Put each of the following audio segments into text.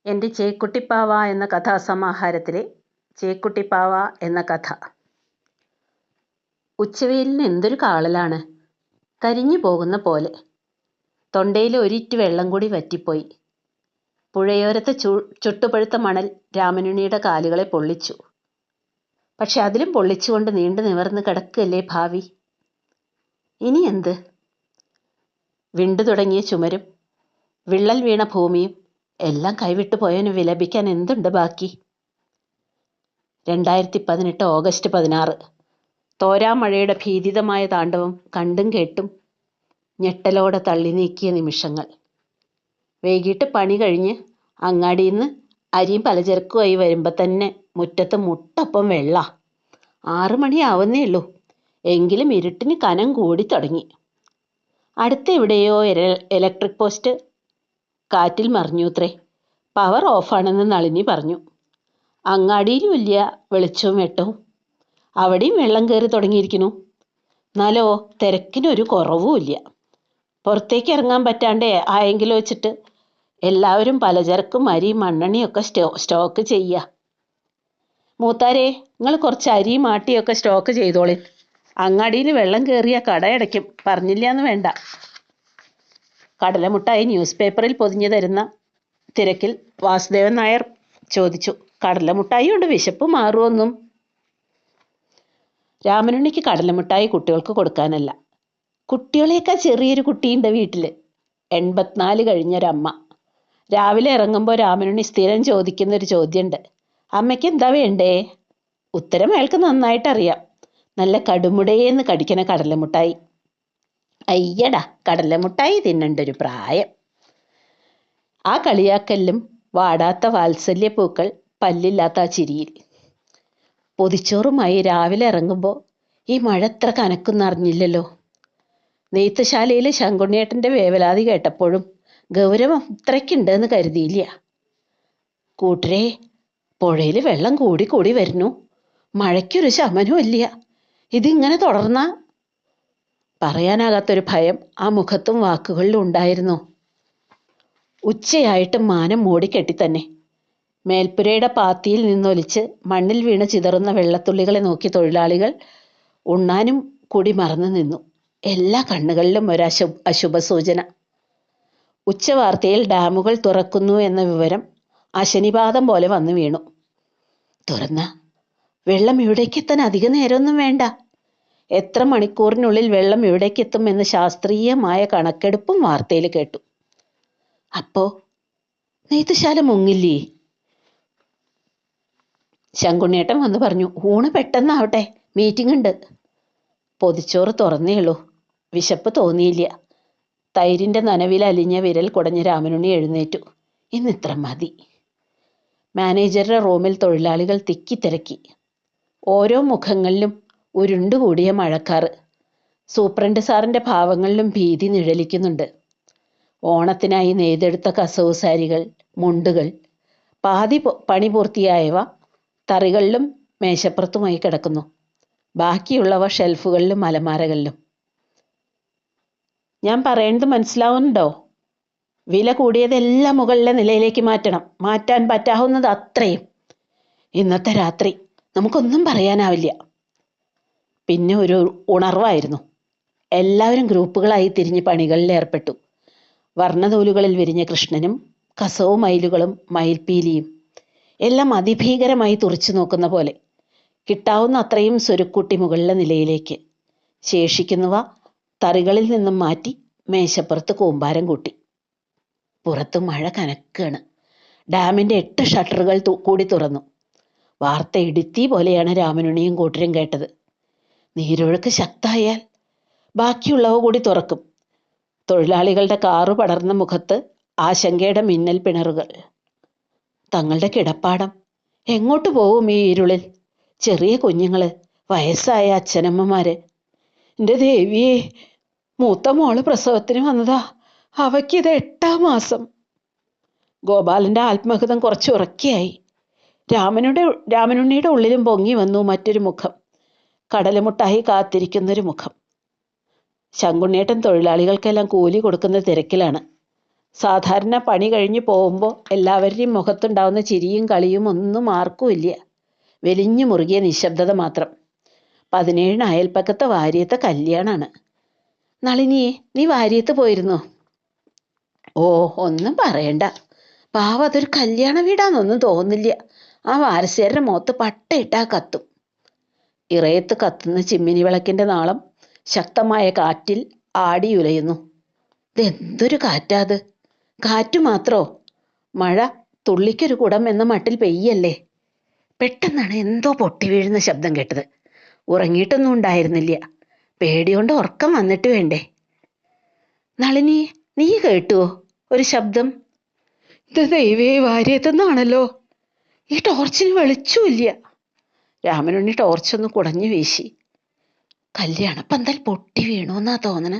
എൻ്റെ ചേക്കുട്ടിപ്പാവ എന്ന കഥാസമാഹാരത്തിലെ ചേക്കുട്ടിപ്പാവ എന്ന കഥ. ഉച്ചവെയിലിന് എന്തൊരു കാളലാണ്, കരിഞ്ഞു പോകുന്ന പോലെ. തൊണ്ടയിൽ ഒരിറ്റു വെള്ളം കൂടി വറ്റിപ്പോയി. പുഴയോരത്തെ ചുട്ടുപഴുത്ത മണൽ രാമനുണ്ണിയുടെ കാലുകളെ പൊള്ളിച്ചു. പക്ഷെ അതിലും പൊള്ളിച്ചുകൊണ്ട് നീണ്ടു നിവർന്ന് കിടക്കുകയല്ലേ ഭാവി. ഇനി എന്ത്? വിണ്ടു തുടങ്ങിയ ചുമരും വിള്ളൽ വീണ ഭൂമിയും എല്ലാം കൈവിട്ടു പോയവന് വിലപിക്കാൻ എന്തുണ്ട് ബാക്കി? 2018 ഓഗസ്റ്റ് 16. തോരാമഴയുടെ ഭീതിതമായ താണ്ഡവം കണ്ടും കേട്ടും ഞെട്ടലോടെ തള്ളി നീക്കിയ നിമിഷങ്ങൾ. വൈകിട്ട് പണി കഴിഞ്ഞ് അങ്ങാടിയിൽ നിന്ന് അരിയും പലചരക്കുമായി വരുമ്പോൾ തന്നെ മുറ്റത്ത് മുട്ടൊപ്പം വെള്ള. 6 മണിയാവുന്നേ ഉള്ളൂ. എങ്കിലും ഇരുട്ടിന് കനം കൂടി തുടങ്ങി. അടുത്ത എവിടെയോ ഇലക്ട്രിക് പോസ്റ്റ് കാറ്റിൽ മറിഞ്ഞൂത്രേ. പവർ ഓഫാണെന്ന് നളിനി പറഞ്ഞു. അങ്ങാടിയിലും ഇല്ല വെളിച്ചവും വെട്ടവും. അവിടെയും വെള്ളം കയറി തുടങ്ങിയിരിക്കുന്നു. എന്നാലോ തിരക്കിനൊരു കുറവുമില്ല. പുറത്തേക്ക് ഇറങ്ങാൻ പറ്റാണ്ട് ആയെങ്കിലും വെച്ചിട്ട് എല്ലാവരും പലചരക്കും അരിയും മണ്ണെണ്ണയൊക്കെ സ്റ്റോക്ക് ചെയ്യുക. മൂത്താരെ, നിങ്ങൾ കുറച്ച് അരിയും ആട്ടിയൊക്കെ സ്റ്റോക്ക് ചെയ്തോളി. അങ്ങാടിയിൽ വെള്ളം കയറിയ കടയടയ്ക്കും. പറഞ്ഞില്ല എന്ന് വേണ്ട. കടലമുട്ടായി ന്യൂസ് പേപ്പറിൽ പൊതിഞ്ഞു തരുന്ന തിരക്കിൽ വാസുദേവൻ നായർ ചോദിച്ചു. കടലമുട്ടായി കൊണ്ട് വിശപ്പ് മാറുമൊന്നും? രാമനുണ്ണിക്ക് കടലമുട്ടായി കുട്ടികൾക്ക് കൊടുക്കാനല്ല. കുട്ടികളേക്കാൾ ചെറിയൊരു കുട്ടിയുണ്ട് വീട്ടിൽ. 84 കഴിഞ്ഞൊരമ്മ. രാവിലെ ഇറങ്ങുമ്പോൾ രാമനുണ്ണി സ്ഥിരം ചോദിക്കുന്നൊരു ചോദ്യമുണ്ട്. അമ്മയ്ക്ക് എന്താ വേണ്ടേ? ഉത്തരം അയാൾക്ക് നന്നായിട്ടറിയാം. നല്ല കടുമുടേന്ന് കടിക്കണ കടലമുട്ടായി. അയ്യടാ, കടലമുട്ടായി തിന്നണ്ടൊരു പ്രായം. ആ കളിയാക്കലിലും വാടാത്ത വാത്സല്യപ്പൂക്കൾ പല്ലില്ലാത്ത ആ ചിരിയിൽ. പൊതിച്ചോറുമായി രാവിലെ ഇറങ്ങുമ്പോൾ ഈ മഴ എത്ര കനക്കുന്നറിഞ്ഞില്ലല്ലോ. നെയ്ത്തുശാലയിൽ ശങ്കുണ്ണിയേട്ടൻ്റെ വേവലാതി കേട്ടപ്പോഴും ഗൗരവം അത്രയ്ക്കുണ്ടെന്ന് കരുതിയില്ല. കൂട്ടരെ, പുഴയിൽ വെള്ളം കൂടി കൂടി വരുന്നു. മഴയ്ക്കൊരു ശമനവും ഇല്ല. ഇതിങ്ങനെ തുടർന്നാ? പറയാനാകാത്തൊരു ഭയം ആ മുഖത്തും വാക്കുകളിലും ഉണ്ടായിരുന്നു. ഉച്ചയായിട്ട് മാനം മൂടിക്കെട്ടി തന്നെ. മേൽപ്പുരയുടെ പാത്തിയിൽ നിന്നൊലിച്ച് മണ്ണിൽ വീണ് ചിതറുന്ന വെള്ളത്തുള്ളികളെ നോക്കി തൊഴിലാളികൾ ഉണ്ണാനും കൂടി മറന്നു നിന്നു. എല്ലാ കണ്ണുകളിലും ഒരു അശുഭ സൂചന. ഉച്ചവാർത്തയിൽ ഡാമുകൾ തുറക്കുന്നു എന്ന വിവരം അശനിപാതം പോലെ വന്നു വീണു. തുറന്ന വെള്ളം ഇവിടേക്കെത്താൻ അധിക നേരമൊന്നും വേണ്ട. എത്ര മണിക്കൂറിനുള്ളിൽ വെള്ളം ഇവിടേക്കെത്തും എന്ന് ശാസ്ത്രീയമായ കണക്കെടുപ്പും വാർത്തയിൽ കേട്ടു. അപ്പോ നെയ്ത്തുശാല മുങ്ങില്ലേ? ശങ്കുണ്ണിയേട്ടൻ വന്ന് പറഞ്ഞു. ഊണ് പെട്ടെന്നാവട്ടെ, മീറ്റിംഗ് ഉണ്ട്. പൊതിച്ചോറ് തുറന്നേ ഉള്ളൂ. വിശപ്പ് തോന്നിയില്ല. തൈരിൻ്റെ നനവിൽ അലിഞ്ഞ വിരൽ കുടഞ്ഞ രാമനുണ്ണി എഴുന്നേറ്റു. ഇന്നിത്ര മതി. മാനേജറുടെ റൂമിൽ തൊഴിലാളികൾ തിക്കിത്തിരക്കി. ഓരോ മുഖങ്ങളിലും ഉരുണ്ടുകൂടിയ മഴക്കാറ്. സൂപ്രണ്ട് സാറിൻ്റെ ഭാവങ്ങളിലും ഭീതി നിഴലിക്കുന്നുണ്ട്. ഓണത്തിനായി നെയ്തെടുത്ത കസവ് സാരികൾ, മുണ്ടുകൾ, പാതി പണി പൂർത്തിയായവ തറികളിലും മേശപ്പുറത്തുമായി കിടക്കുന്നു. ബാക്കിയുള്ളവ ഷെൽഫുകളിലും അലമാരകളിലും. ഞാൻ പറയുന്നത് മനസ്സിലാവുന്നുണ്ടോ? വില കൂടിയതെല്ലാം മുകളിലെ നിലയിലേക്ക് മാറ്റണം. മാറ്റാൻ പറ്റാവുന്നത് അത്രയും. ഇന്നത്തെ രാത്രി നമുക്കൊന്നും പറയാനാവില്ല. പിന്നെ ഒരു ഉണർവായിരുന്നു. എല്ലാവരും ഗ്രൂപ്പുകളായി തിരിഞ്ഞ് പണികളിൽ ഏർപ്പെട്ടു. വർണ്ണനൂലുകളിൽ വിരിഞ്ഞ കൃഷ്ണനും കസവും മയിലുകളും മയിൽപ്പീലിയും എല്ലാം അതിഭീകരമായി തുറച്ചു നോക്കുന്ന പോലെ. കിട്ടാവുന്ന അത്രയും സ്വരുക്കൂട്ടി മുകളിലെ നിലയിലേക്ക്. ശേഷിക്കുന്നവ തറികളിൽ നിന്നും മാറ്റി മേശപ്പുറത്ത് കൂമ്പാരം കൂട്ടി. പുറത്ത് മഴ കനക്കുകയാണ്. ഡാമിൻ്റെ 8 ഷട്ടറുകൾ കൂടി തുറന്നു. വാർത്ത ഇടുത്തി പോലെയാണ് രാമനുണ്ണിയും കൂട്ടരും കേട്ടത്. നീരൊഴുക്ക് ശക്തമായാൽ ബാക്കിയുള്ളവ കൂടി തുറക്കും. തൊഴിലാളികളുടെ കാറു പടർന്ന മുഖത്ത് ആശങ്കയുടെ മിന്നൽ പിണറുകൾ. തങ്ങളുടെ കിടപ്പാടം എങ്ങോട്ട് പോവും ഈ ഇരുളിൽ? ചെറിയ കുഞ്ഞുങ്ങള്, വയസ്സായ അച്ഛനമ്മമാര്. എൻ്റെ ദേവിയെ, മൂത്ത മോള് പ്രസവത്തിന് വന്നതാ. അവയ്ക്കിത് 8ാം മാസം. ഗോപാലൻ്റെ ആത്മഹതം കുറച്ച് ഉറക്കിയായി. രാമനുണ്ണിയുടെ ഉള്ളിലും പൊങ്ങി വന്നു മറ്റൊരു മുഖം. കടലമുട്ടായി കാത്തിരിക്കുന്നൊരു മുഖം. ശങ്കുണ്ണിയേട്ടൻ തൊഴിലാളികൾക്കെല്ലാം കൂലി കൊടുക്കുന്ന തിരക്കിലാണ്. സാധാരണ പണി കഴിഞ്ഞ് പോകുമ്പോൾ എല്ലാവരുടെയും മുഖത്തുണ്ടാവുന്ന ചിരിയും കളിയും ഒന്നും ആർക്കുമില്ല. വെലിഞ്ഞു മുറുകിയ നിശബ്ദത മാത്രം. 17 അയൽപ്പക്കത്തെ വാര്യത്തെ കല്യാണാണ്. നളിനിയെ, നീ വാര്യത്ത് പോയിരുന്നോ? ഓ, ഒന്നും പറയണ്ട. പാവം, അതൊരു കല്യാണ വീടാന്നൊന്നും തോന്നില്ല. ആ വാരസ്യാരുടെ മുഖത്ത് പട്ടയിട്ടാ കത്തും. ഇറയത്ത് കത്തുന്ന ചിമ്മിനി വിളക്കിന്റെ നാളം ശക്തമായ കാറ്റിൽ ആടിയുലയുന്നു. ഇതെന്തൊരു കാറ്റാത്! കാറ്റു മാത്രോ? മഴ തുള്ളിക്കൊരു കുടം എന്ന മട്ടിൽ പെയ്യല്ലേ. പെട്ടെന്നാണ് എന്തോ പൊട്ടി വീഴുന്ന ശബ്ദം കേട്ടത്. ഉറങ്ങിയിട്ടൊന്നും ഉണ്ടായിരുന്നില്ല. പേടികൊണ്ട് ഉറക്കം വന്നിട്ട് വേണ്ടേ. നളിനി, നീ കേട്ടുവോ ഒരു ശബ്ദം? ഇത് ദൈവേ, വാര്യത്തുനിന്നാണല്ലോ. ഈ ടോർച്ചിന് വെളിച്ചമില്ല. രാമനുണ്ണി ടോർച്ചൊന്ന് കുടഞ്ഞു വീശി. കല്യാണപ്പന്തൽ പൊട്ടി വീണു എന്നാ തോന്നണ്.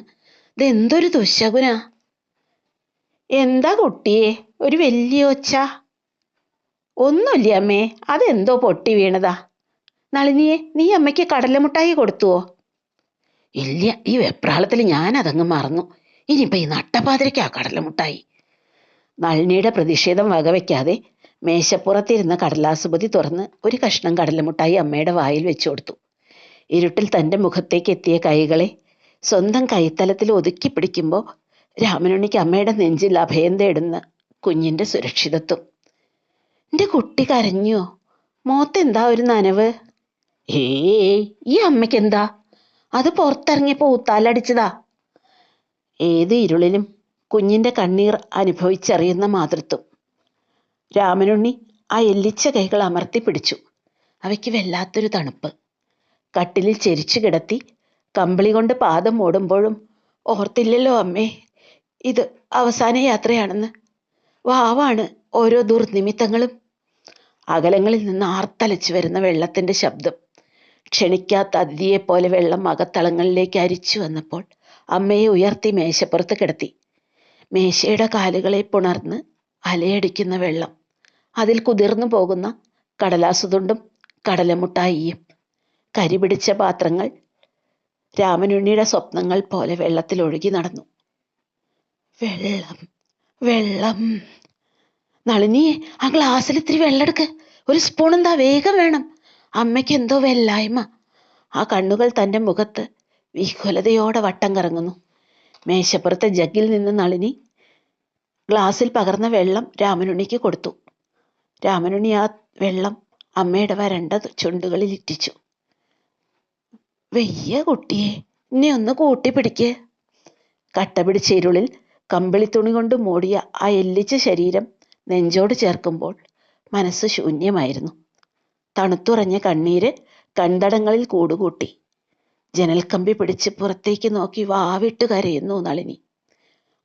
ഇതെന്തൊരു ദുശകുനാ. എന്താ കുട്ടിയെ ഒരു വലിയ ഒച്ച? ഒന്നുമില്ല അമ്മേ, അതെന്തോ പൊട്ടി വീണതാ. നളിനിയെ, നീ അമ്മയ്ക്ക് കടലമുട്ടായി കൊടുത്തുവോ? ഇല്ല, ഈ വെപ്രാളത്തിൽ ഞാനതങ്ങ് മറന്നു. ഇനിയിപ്പോൾ ഈ നട്ടപ്പാതിരയ്ക്കാ കടലമുട്ടായി. നളിനിയുടെ പ്രതിഷേധം വകവയ്ക്കാതെ മേശപ്പുറത്തിരുന്ന കടലാസുപതി തുറന്ന് ഒരു കഷ്ണം കടലമുട്ടായി അമ്മയുടെ വായിൽ വെച്ചു കൊടുത്തു. ഇരുട്ടിൽ തൻ്റെ മുഖത്തേക്ക് എത്തിയ കൈകളെ സ്വന്തം കൈത്തലത്തിൽ ഒതുക്കി പിടിക്കുമ്പോൾ രാമനുണ്ണിക്ക് അമ്മയുടെ നെഞ്ചിൽ അഭയം തേടുന്ന കുഞ്ഞിൻ്റെ സുരക്ഷിതത്വം. എൻ്റെ കുട്ടി കരഞ്ഞോ? മോത്തെന്താ ഒരു നനവ്? ഏയ്, ഈ അമ്മയ്ക്കെന്താ? അത് പുറത്തിറങ്ങിയപ്പോൾ ഊത്താലടിച്ചതാ. ഏത് ഇരുളിലും കുഞ്ഞിൻ്റെ കണ്ണീർ അനുഭവിച്ചറിയുന്ന മാതൃത്വം. രാമനുണ്ണി ആ എല്ലിച്ച കൈകൾ അമർത്തി പിടിച്ചു. അവയ്ക്ക് വല്ലാത്തൊരു തണുപ്പ്. കട്ടിലിൽ ചെരിച്ചു കിടത്തി കമ്പിളി കൊണ്ട് പാദം മൂടുമ്പോഴും ഓർത്തില്ലല്ലോ അമ്മേ, ഇത് അവസാന യാത്രയാണെന്ന്. വാവാണ് ഓരോ ദുർനിമിത്തങ്ങളും. അകലങ്ങളിൽ നിന്ന് ആർത്തലച്ചു വരുന്ന വെള്ളത്തിൻ്റെ ശബ്ദം. ക്ഷണിക്കാത്ത അതിഥിയെപ്പോലെ വെള്ളം അകത്തളങ്ങളിലേക്ക് അരിച്ചു വന്നപ്പോൾ അമ്മയെ ഉയർത്തി മേശപ്പുറത്ത് കിടത്തി. മേശയുടെ കാലുകളെ പുണർന്ന് അലയടിക്കുന്ന വെള്ളം. അതിൽ കുതിർന്നു പോകുന്ന കടലാസുതുണ്ടും കടലമുട്ടായിയും. കരിപിടിച്ച പാത്രങ്ങൾ രാമനുണ്ണിയുടെ സ്വപ്നങ്ങൾ പോലെ വെള്ളത്തിൽ ഒഴുകി നടന്നു. വെള്ളം, വെള്ളം. നളിനിയെ, ആ ഗ്ലാസ്സിൽ ഇത്തിരി വെള്ളം എടുക്ക്. ഒരു സ്പൂൺ എന്താ, വേഗം വേണം. അമ്മയ്ക്ക് എന്തോ വെല്ലായ്മ. ആ കണ്ണുകൾ തൻ്റെ മുഖത്ത് വിഹ്വലതയോടെ വട്ടം കറങ്ങുന്നു. മേശപ്പുറത്തെ ജഗ്ഗിൽ നിന്ന് നളിനി ഗ്ലാസ്സിൽ പകർന്ന വെള്ളം രാമനുണ്ണിക്ക് കൊടുത്തു. രാമനുണ്ണി ആ വെള്ളം അമ്മയുടെ വരണ്ട ചുണ്ടുകളിൽ ഇറ്റിച്ചു. വെയ്യ കുട്ടിയെ, എന്നെ ഒന്ന് കൂട്ടിപ്പിടിക്ക്. കട്ട പിടിച്ച ഇരുളിൽ കമ്പിളിത്തുണി കൊണ്ട് മൂടിയ ആ എല്ലിച്ച ശരീരം നെഞ്ചോട് ചേർക്കുമ്പോൾ മനസ്സ് ശൂന്യമായിരുന്നു. തണുത്തുറഞ്ഞ കണ്ണീര് കൺതടങ്ങളിൽ കൂടുകൂട്ടി. ജനൽക്കമ്പി പിടിച്ച് പുറത്തേക്ക് നോക്കി വാവിട്ട് കരയുന്നു നളിനി.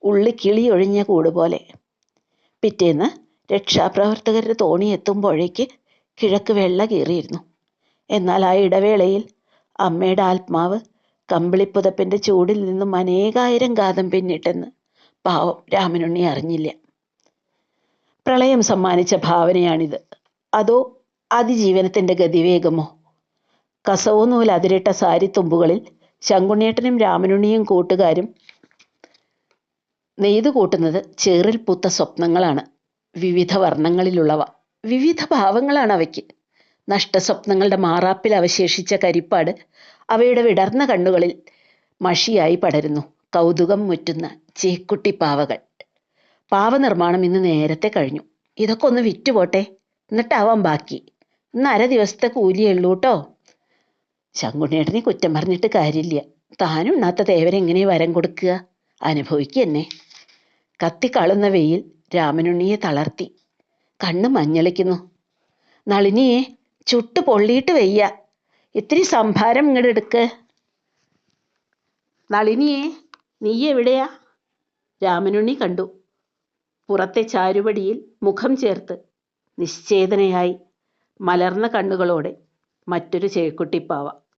ഉള്ളി കിളി ഒഴിഞ്ഞ കൂടുപോലെ. പിറ്റേന്ന് രക്ഷാപ്രവർത്തകരുടെ തോണി എത്തുമ്പോഴേക്ക് കിഴക്ക് വെള്ള കീറിയിരുന്നു. എന്നാൽ ആ ഇടവേളയിൽ അമ്മയുടെ ആത്മാവ് കമ്പിളിപ്പുതപ്പിൻ്റെ ചൂടിൽ നിന്നും അനേകായിരം ഘാതം പിന്നിട്ടെന്ന് പാവം രാമനുണ്ണി അറിഞ്ഞില്ല. പ്രളയം സമ്മാനിച്ച ഭാവനയാണിത്, അതോ അതിജീവനത്തിൻ്റെ ഗതിവേഗമോ? കസവു നൂൽ അതിരിട്ട സാരിത്തുമ്പുകളിൽ ശങ്കുണ്ണേട്ടനും രാമനുണ്ണിയും കൂട്ടുകാരും നെയ്തു കൂട്ടുന്നത് ചേറിൽ പൂത്ത സ്വപ്നങ്ങളാണ്. വിവിധ വർണ്ണങ്ങളിലുള്ളവ, വിവിധ ഭാവങ്ങളാണ് അവയ്ക്ക്. നഷ്ടസ്വപ്നങ്ങളുടെ മാറാപ്പിൽ അവശേഷിച്ച കരിപ്പാട് അവയുടെ വിടർന്ന കണ്ണുകളിൽ മഷിയായി പടരുന്നു. കൗതുകം മുറ്റുന്ന ചേക്കുട്ടി പാവകൾ. പാവനിർമ്മാണം ഇന്ന് നേരത്തെ കഴിഞ്ഞു. ഇതൊക്കെ ഒന്ന് വിറ്റുപോട്ടെ, എന്നിട്ടാവാം ബാക്കി. ഇന്ന് 1/2 ദിവസത്തെ കൂലിയുള്ളൂ കേട്ടോ. ശങ്കുണ്ണേട്ടനെ കുറ്റം പറഞ്ഞിട്ട് കാര്യമില്ല. താനുണ്ണാത്ത തേവരെങ്ങനെ വരം കൊടുക്കുക? അനുഭവിക്കന്നെ. കത്തിക്കാളുന്ന വെയിൽ രാമനുണ്ണിയെ തളർത്തി. കണ്ണ് മഞ്ഞളിക്കുന്നു. നളിനിയെ, ചുട്ട് പൊള്ളിയിട്ട് വയ്യ. ഇത്തിരി സംഭാരം ഇങ്ങോട്ട് എടുക്ക്. നളിനിയെ, നീ എവിടെയാ? രാമനുണ്ണി കണ്ടു. പുറത്തെ ചാരുപടിയിൽ മുഖം ചേർത്ത് നിശ്ചേതനയായി മലർന്ന കണ്ണുകളോടെ മറ്റൊരു ചേക്കുട്ടിപ്പാവ.